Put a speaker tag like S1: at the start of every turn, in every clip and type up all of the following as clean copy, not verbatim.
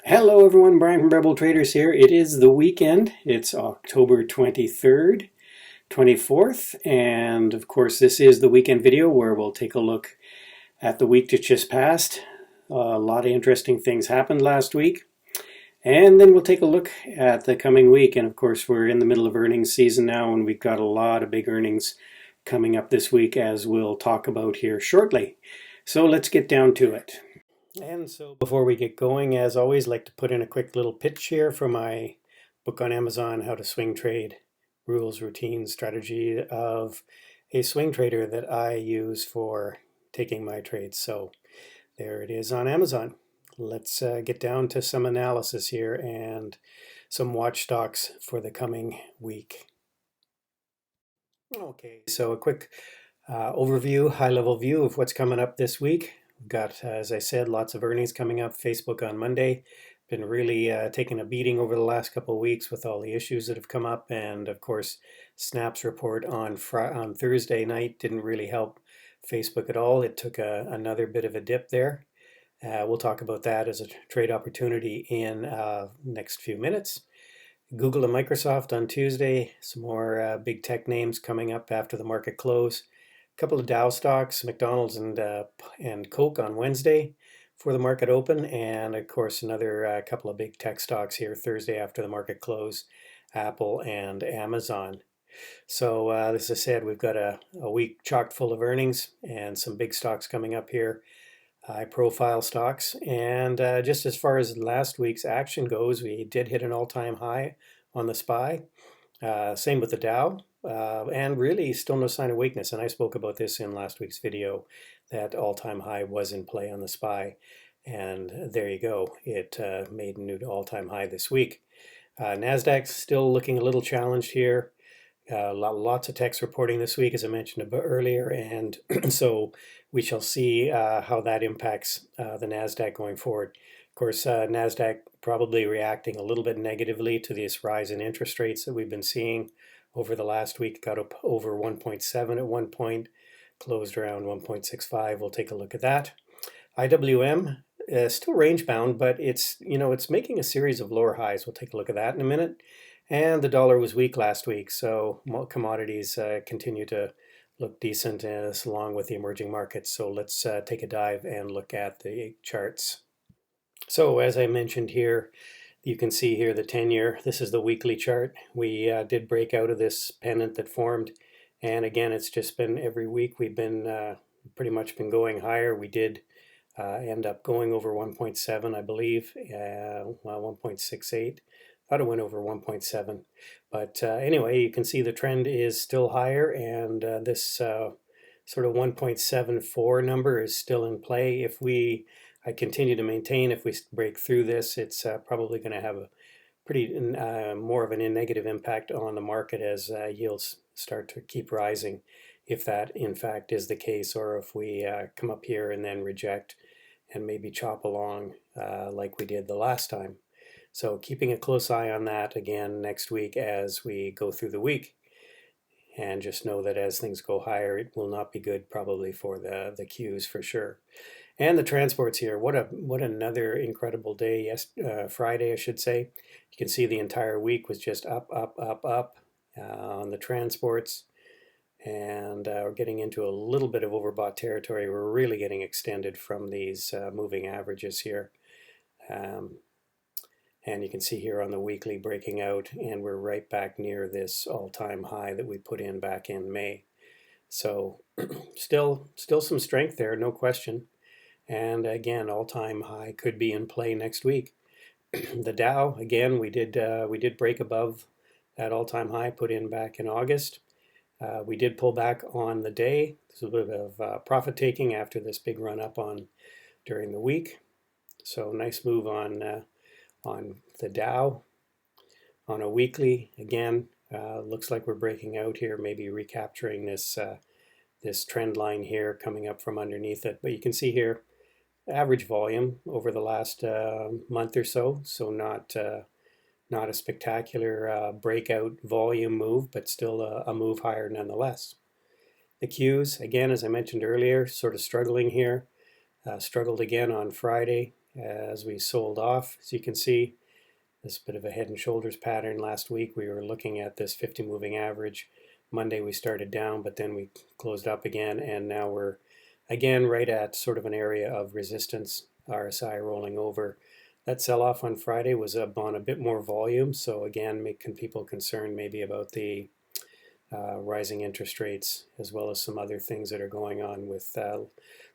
S1: Hello everyone, Brian from Rebel Traders here. It is the weekend. It's October 23rd, 24th, and of course this is the weekend video where we'll take a look at the week that just passed. A lot of interesting things happened last week, and then we'll take a look at the coming week. And of course we're in the middle of earnings season now, and we've got a lot of big earnings coming up this week, as we'll talk about here shortly. So let's get down to it. And so before we get going, as always, I'd like to put in a quick little pitch here for my book on Amazon, How to Swing Trade, Rules, Routines, Strategy of a Swing Trader, that I use for taking my trades. So there it is on Amazon. Let's get down to some analysis here and some watch stocks for the coming week. Okay, so a quick overview, high-level view of what's coming up this week. We've got, as I said, lots of earnings coming up. Facebook on Monday. Been really taking a beating over the last couple of weeks with all the issues that have come up. And of course, Snap's report on Thursday night didn't really help Facebook at all. It took another bit of a dip there. We'll talk about that as a trade opportunity in next few minutes. Google and Microsoft on Tuesday. Some more big tech names coming up after the market close. Couple of Dow stocks, McDonald's and Coke on Wednesday for the market open, and of course another couple of big tech stocks here Thursday after the market close, Apple and Amazon. So as I said, we've got a week chock full of earnings and some big stocks coming up here, high profile stocks. And just as far as last week's action goes, we did hit an all-time high on the SPY. Same with the Dow. And really still no sign of weakness. And I spoke about this in last week's video, that all-time high was in play on the SPY. And there you go. It made a new all-time high this week. NASDAQ's still looking a little challenged here. Lots of techs reporting this week, as I mentioned a bit earlier. And so we shall see how that impacts the NASDAQ going forward. Of course, NASDAQ probably reacting a little bit negatively to this rise in interest rates that we've been seeing over the last week. Got up over 1.7 at one point, closed around 1.65. We'll take a look at that. IWM is still range bound, but it's making a series of lower highs. We'll take a look at that in a minute. And the dollar was weak last week, so commodities continue to look decent, along with the emerging markets. So let's take a dive and look at the charts. So as I mentioned here, you can see here the 10-year. This is the weekly chart. We did break out of this pennant that formed. And again, it's just been every week we've been pretty much been going higher. We did end up going over 1.7, I believe, 1.68. Thought it went over 1.7. But anyway, you can see the trend is still higher, and this sort of 1.74 number is still in play. If I continue to maintain, if we break through this, it's probably going to have a pretty more of a negative impact on the market as yields start to keep rising, if that in fact is the case, or if we come up here and then reject and maybe chop along like we did the last time. So keeping a close eye on that again next week as we go through the week. And just know that as things go higher, it will not be good probably for the Qs for sure. And the transports here, what another incredible day. Yes, Friday, I should say. You can see the entire week was just up on the transports. And we're getting into a little bit of overbought territory. We're really getting extended from these moving averages here. And you can see here on the weekly breaking out, and we're right back near this all-time high that we put in back in May. So still some strength there, no question. And again, all-time high could be in play next week. The Dow, again, we did break above that all-time high put in back in August. We did pull back on the day. There's a bit of profit taking after this big run up during the week. So nice move on the Dow. On a weekly, again, looks like we're breaking out here, maybe recapturing this trend line here coming up from underneath it. But you can see here, average volume over the last month or so. So not a spectacular breakout volume move, but still a move higher nonetheless. The Qs, again, as I mentioned earlier, sort of struggling here. Struggled again on Friday. as we sold off. As you can see, this bit of a head and shoulders pattern. Last week we were looking at this 50 moving average. Monday we started down, but then we closed up again, and now we're again right at sort of an area of resistance. RSI rolling over. That sell-off on Friday was on a bit more volume, so again making people concerned maybe about the rising interest rates, as well as some other things that are going on with the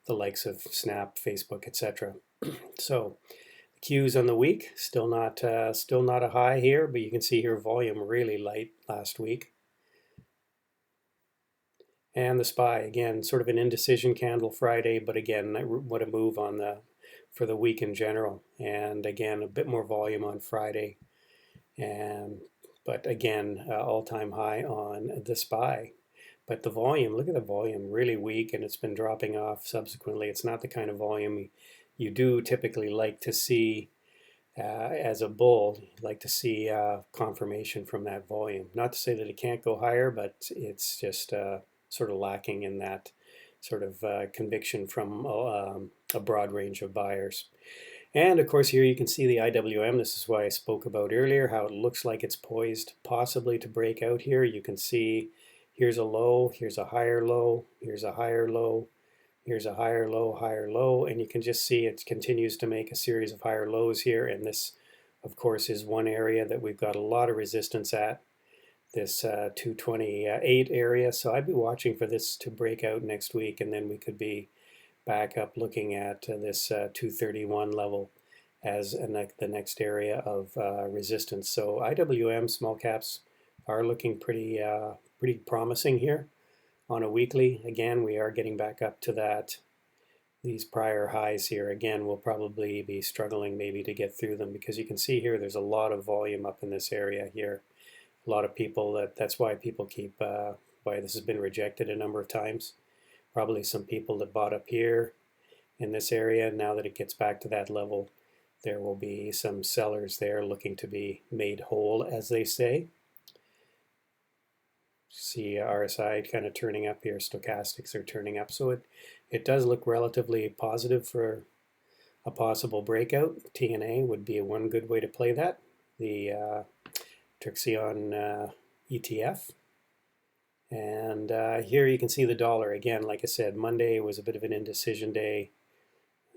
S1: likes of Snap, Facebook, etc. So Qs on the week still not a high here, but you can see here volume really light last week. And the SPY again, sort of an indecision candle Friday, but again, what a move on for the week in general. And again, a bit more volume on Friday, but again, all-time high on the SPY. But the volume, look at the volume, really weak, and it's been dropping off subsequently. It's not the kind of volume you do typically like to see as a bull. You'd like to see confirmation from that volume. Not to say that it can't go higher, but it's just sort of lacking in that sort of conviction from a broad range of buyers. And of course here you can see the IWM. This is what I spoke about earlier, how it looks like it's poised possibly to break out here. You can see here's a low, here's a higher low, here's a higher low, here's a higher low, and you can just see it continues to make a series of higher lows here. And this, of course, is one area that we've got a lot of resistance at, this 228 area. So I'd be watching for this to break out next week, and then we could be back up looking at this 231 level as the next area of resistance. So IWM small caps are looking pretty promising here on a weekly. Again, we are getting back up to these prior highs here. Again, we'll probably be struggling maybe to get through them, because you can see here there's a lot of volume up in this area here. A lot of people, that's why people keep, why this has been rejected a number of times. Probably some people that bought up here in this area. Now that it gets back to that level, there will be some sellers there looking to be made whole, as they say. See RSI kind of turning up here, stochastics are turning up, so it does look relatively positive for a possible breakout. TNA would be one good way to play that, the Trixion ETF. And here you can see the dollar again. Like I said, Monday was a bit of an indecision day,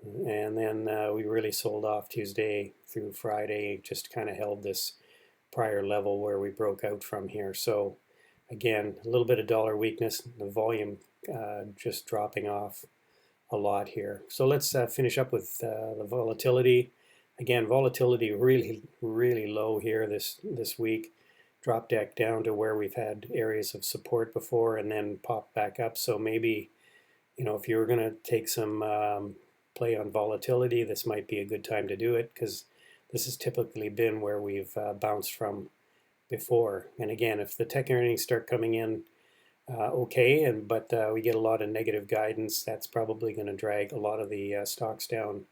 S1: and then we really sold off Tuesday through Friday, just kind of held this prior level where we broke out from here. So again, a little bit of dollar weakness, the volume just dropping off a lot here. So let's finish up with the volatility. Again, volatility really, really low here this week. Dropped back down to where we've had areas of support before, and then popped back up. So maybe, if you were going to take some play on volatility, this might be a good time to do it, because this has typically been where we've bounced from before. And again, if the tech earnings start coming in okay, but we get a lot of negative guidance, that's probably going to drag a lot of the stocks down,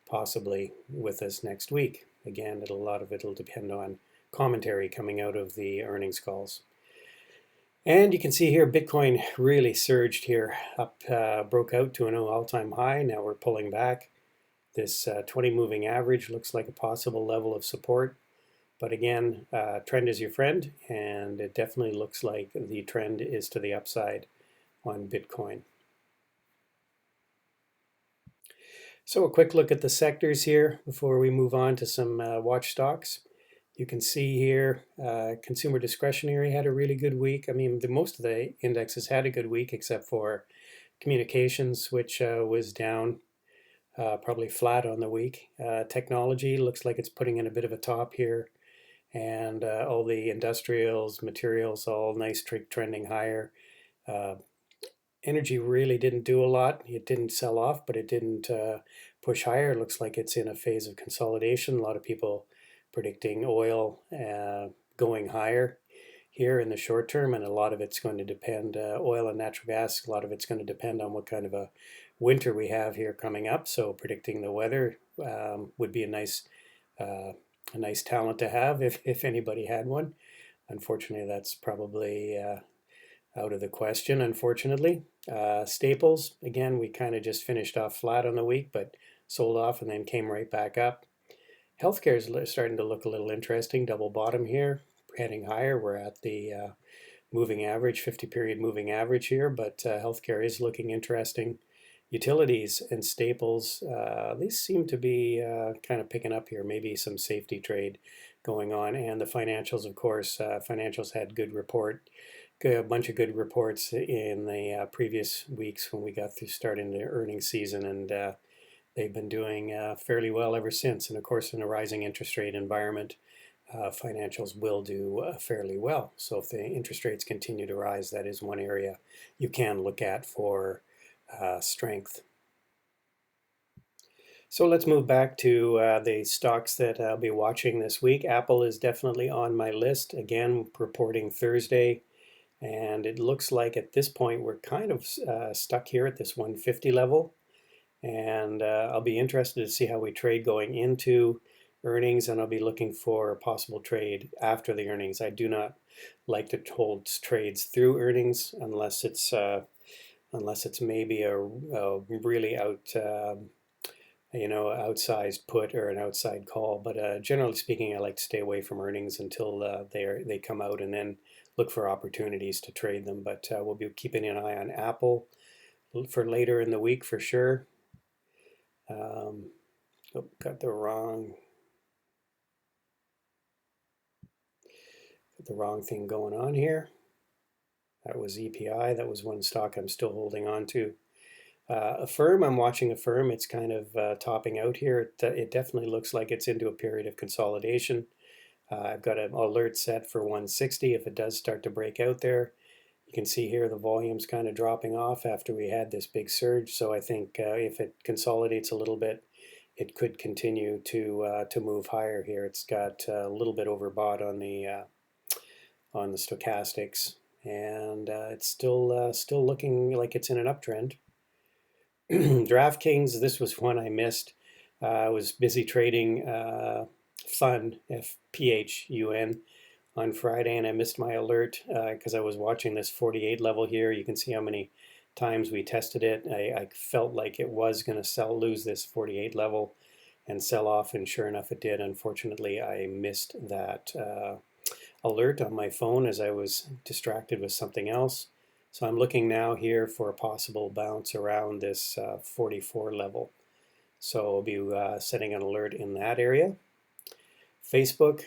S1: possibly with us next week. Again, a lot of it will depend on commentary coming out of the earnings calls. And you can see here Bitcoin really surged here up, broke out to an all-time high. Now we're pulling back. This 20 moving average looks like a possible level of support. But again, trend is your friend, and it definitely looks like the trend is to the upside on Bitcoin. So a quick look at the sectors here before we move on to some watch stocks. You can see here consumer discretionary had a really good week. I mean, most of the indexes had a good week except for communications, which was down, probably flat on the week. Technology looks like it's putting in a bit of a top here. And all the industrials, materials, all nice trending higher. Energy really didn't do a lot. It didn't sell off, but it didn't push higher. It looks like it's in a phase of consolidation. A lot of people predicting oil going higher here in the short term, and a lot of it's going to depend, oil and natural gas, a lot of it's going to depend on what kind of a winter we have here coming up. So predicting the weather would be a nice talent to have if anybody had one. Unfortunately, that's probably out of the question, unfortunately. Staples, again, we kind of just finished off flat on the week, but sold off and then came right back up. Healthcare is starting to look a little interesting. Double bottom here, heading higher. We're at the moving average, 50-period moving average here, but healthcare is looking interesting. Utilities and staples, these seem to be kind of picking up here. Maybe some safety trade going on. And the financials, of course, financials had a bunch of good reports in the previous weeks when we got through starting the earnings season, and they've been doing fairly well ever since. And of course, in a rising interest rate environment, financials will do fairly well. So if the interest rates continue to rise, that is one area you can look at for strength. So let's move back to the stocks that I'll be watching this week. Apple is definitely on my list. Again, reporting Thursday. And it looks like at this point we're kind of stuck here at this 150 level. And I'll be interested to see how we trade going into earnings, and I'll be looking for a possible trade after the earnings. I do not like to hold trades through earnings unless it's maybe a really outsized put or an outside call. But generally speaking, I like to stay away from earnings until they come out, and then look for opportunities to trade them. But we'll be keeping an eye on Apple for later in the week for sure. Got the wrong thing going on here. That was EPI. That was one stock I'm still holding on to. Affirm, I'm watching Affirm. It's kind of topping out here. It definitely looks like it's into a period of consolidation. I've got an alert set for 160 if it does start to break out there. You can see here the volume's kind of dropping off after we had this big surge. So I think if it consolidates a little bit, it could continue to move higher here. It's got a little bit overbought on the stochastics, and it's still looking like it's in an uptrend. DraftKings, this was one I missed. I was busy trading Fun, FPHUN, on Friday, and I missed my alert because I was watching this 48 level here. You can see how many times we tested it. I felt like it was going to lose this 48 level and sell off, and sure enough it did. Unfortunately, I missed that alert on my phone as I was distracted with something else. So I'm looking now here for a possible bounce around this 44 level. So I'll be setting an alert in that area. Facebook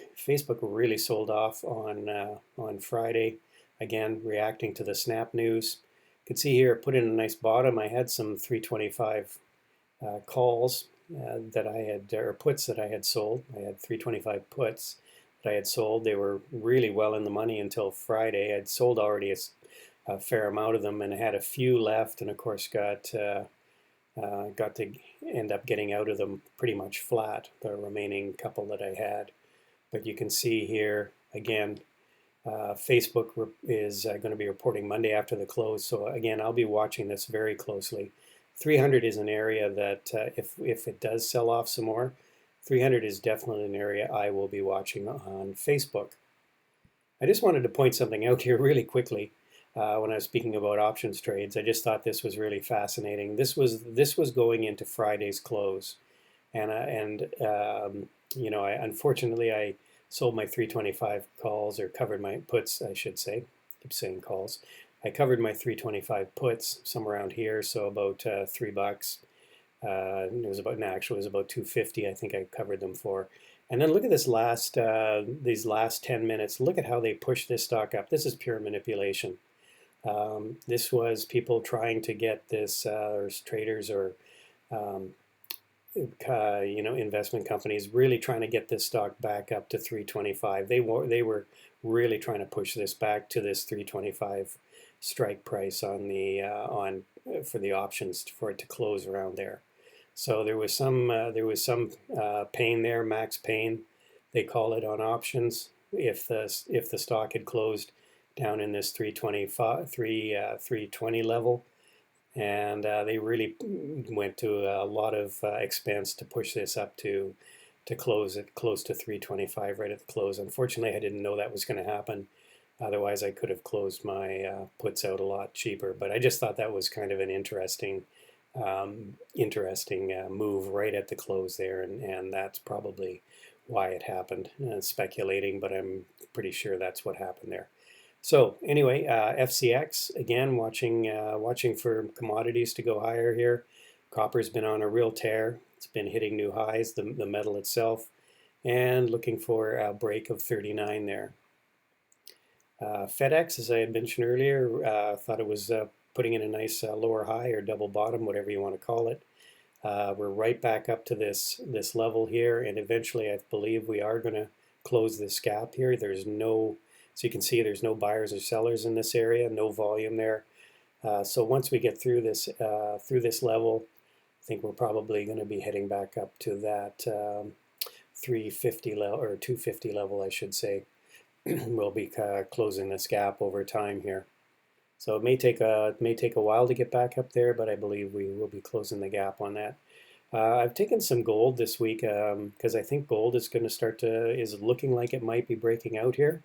S1: really sold off on Friday, again reacting to the Snap news. You can see here, put in a nice bottom. I had some 325 calls that I had, or puts that I had sold. I had 325 puts that I had sold. They were really well in the money until Friday. I'd sold already a fair amount of them, and I had a few left, and of course got to end up getting out of them pretty much flat, the remaining couple that I had. But you can see here again, Facebook is going to be reporting Monday after the close. So again, I'll be watching this very closely. 300 is an area that if it does sell off some more, 300 is definitely an area I will be watching on Facebook. I just wanted to point something out here really quickly. When I was speaking about options trades, I just thought this was really fascinating. This was going into Friday's close, and unfortunately I sold my 325 calls, or covered my puts, I should say. I keep saying calls. I covered my 325 puts somewhere around here, so about $3. It was about, actually it was about 250. I think I covered them for. And then look at this these last 10 minutes. Look at how they pushed this stock up. This is pure manipulation. This was people trying to get this, or traders, or investment companies really trying to get this stock back up to 325. They were really trying to push this back to this 325 strike price on the for the options for it to close around there. So there was some pain there, max pain, they call it on options. If the stock had closed down in this 320 level, and they really went to a lot of expense to push this up to close it close to 325 right at the close. Unfortunately, I didn't know that was going to happen. Otherwise, I could have closed my puts out a lot cheaper. But I just thought that was kind of an interesting interesting move right at the close there, and that's probably why it happened. Speculating, but I'm pretty sure that's what happened there. So anyway, FCX again, watching for commodities to go higher here. Copper's been on a real tear. It's been hitting new highs, the metal itself, and looking for a break of 39 there. FedEx, as I had mentioned earlier, thought it was putting in a nice lower high or double bottom, whatever you want to call it. We're right back up to this level here, and eventually I believe we are going to close this gap here. There's no, so you can see there's no buyers or sellers in this area, no volume there. So once we get through this level, I think we're probably going to be heading back up to that 350 level, or 250 level, I should say. We'll be closing this gap over time here. So it may take a while to get back up there, but I believe we will be closing the gap on that. I've taken some gold this week because I think gold is going to is looking like it might be breaking out here.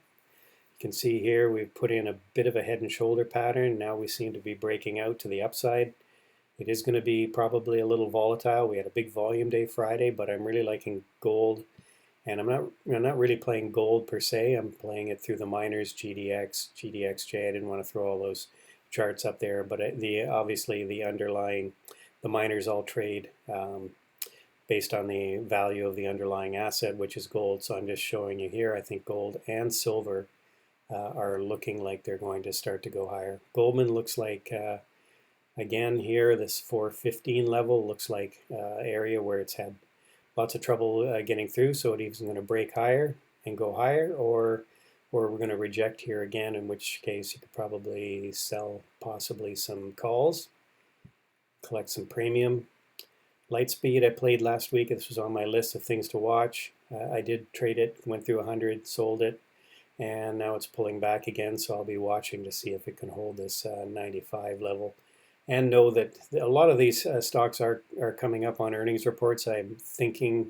S1: You can see here we've put in a bit of a head and shoulder pattern. Now we seem to be breaking out to the upside. It is going to be probably a little volatile. We had a big volume day Friday, but I'm really liking gold. And I'm not really playing gold per se. I'm playing it through the miners, GDX, GDXJ. I didn't want to throw all those charts up there, but obviously the miners all trade based on the value of the underlying asset, which is gold. So I'm just showing you here. I think gold and silver are looking like they're going to start to go higher. Goldman looks like again here, this 415 level looks like area where it's had lots of trouble getting through, so it either going to break higher and go higher, or we're going to reject here again, in which case you could probably sell possibly some calls, collect some premium. Lightspeed I played last week. This was on my list of things to watch. I did trade it, went through 100, sold it, and now it's pulling back again, so I'll be watching to see if it can hold this 95 level. And know that a lot of these stocks are coming up on earnings reports. I'm thinking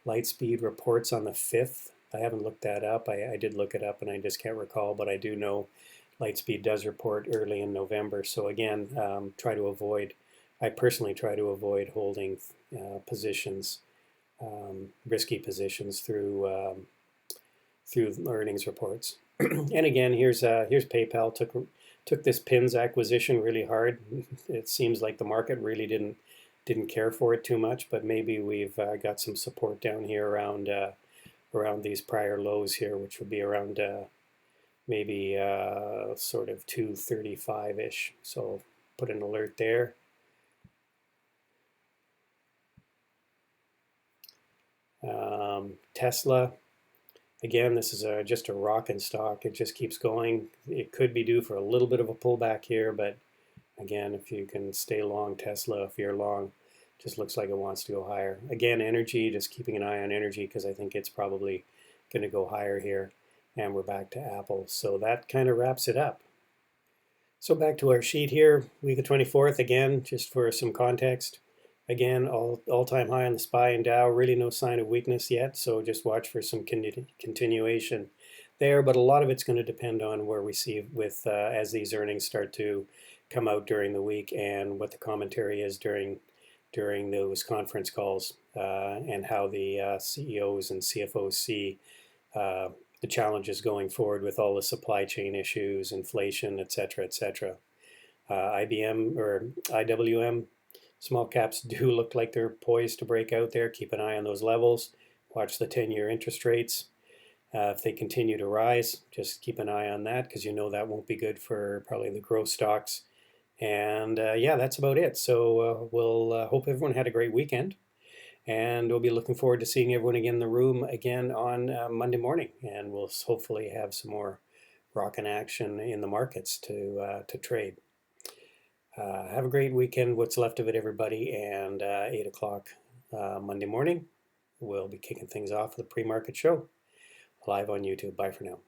S1: Lightspeed reports on the 5th. I haven't looked that up. I did look it up and I just can't recall, but I do know Lightspeed does report early in November. So again, I personally try to avoid holding positions, risky positions through earnings reports. And again, here's PayPal took this PINS acquisition really hard. It seems like the market really didn't care for it too much, but maybe we've got some support down here around these prior lows here, which would be around maybe sort of 235-ish. So put an alert there. Tesla. Again, this is just a rocking stock. It just keeps going. It could be due for a little bit of a pullback here, but again, if you can stay long Tesla, if you're long, just looks like it wants to go higher. Again, energy, just keeping an eye on energy because I think it's probably going to go higher here. And we're back to Apple. So that kind of wraps it up. So back to our sheet here, week of 24th, again, just for some context. Again, all-time high on the SPY and Dow, really no sign of weakness yet, so just watch for some continuation there, but a lot of it's going to depend on where we see with as these earnings start to come out during the week and what the commentary is during those conference calls and how the CEOs and CFOs see the challenges going forward with all the supply chain issues, inflation, etc., etc. IBM or IWM, small caps do look like they're poised to break out there. Keep an eye on those levels. Watch the 10-year interest rates. If they continue to rise, just keep an eye on that because you know that won't be good for probably the growth stocks. And yeah, that's about it. So we'll hope everyone had a great weekend. And we'll be looking forward to seeing everyone again in the room again on Monday morning. And we'll hopefully have some more rockin' action in the markets to trade. Have a great weekend, what's left of it, everybody. And 8 o'clock Monday morning, we'll be kicking things off with a pre-market show live on YouTube. Bye for now.